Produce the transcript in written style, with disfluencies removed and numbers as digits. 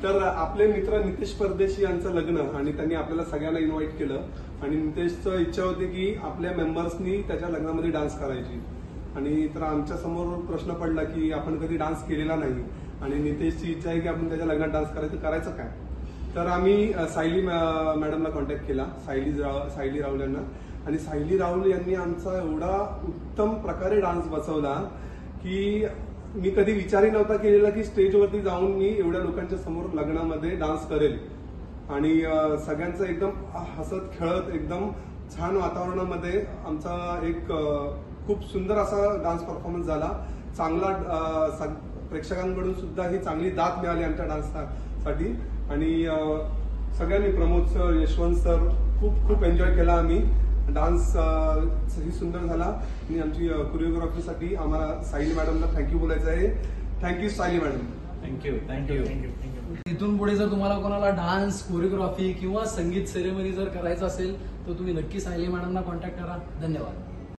तर आपले मित्र नितेश परदेशी यांचं लग्न आणि त्यांनी आपल्याला सगळ्यांना इन्व्हाइट केलं आणि नितेशचं इच्छा होती की आपल्या मेंबर्सनी त्याच्या लग्नामध्ये डान्स करायची आणि तर आमच्या समोर प्रश्न पडला की आपण कधी डान्स केलेला नाही आणि नितेशची इच्छा आहे की आपण त्याच्या लग्नात डान्स करायचं काय. तर आम्ही सायली मॅडमला कॉन्टॅक्ट केला, सायली राहुल यांना, आणि सायली राहुल यांनी आमचा एवढा उत्तम प्रकारे डान्स बसवला की मी कधी विचारही नव्हता केलेला की स्टेजवरती जाऊन मी एवढ्या लोकांच्या समोर लग्नामध्ये डान्स करेल. आणि सगळ्यांचं एकदम हसत खेळत एकदम छान वातावरणामध्ये आमचा एक खूप सुंदर असा डान्स परफॉर्मन्स झाला. चांगला प्रेक्षकांकडून सुद्धा ही चांगली दाद मिळाली आमच्या डान्ससाठी. आणि सगळ्यांनी, प्रमोद सर, यशवंत सर, खूप एन्जॉय केला आम्ही. डान्स ही सुंदर झाला आणि आमची कोरिओग्राफीसाठी आम्हाला सायली मॅडमला थँक्यू बोलायचं आहे. Thank you Sayali madam. थँक्यू. इथून पुढे जर तुम्हाला कोणाला डान्स, कोरिओग्राफी किंवा संगीत सेरेमनी जर करायचं असेल तर तुम्ही नक्की सायली मॅडमना कॉन्टॅक्ट करा. धन्यवाद.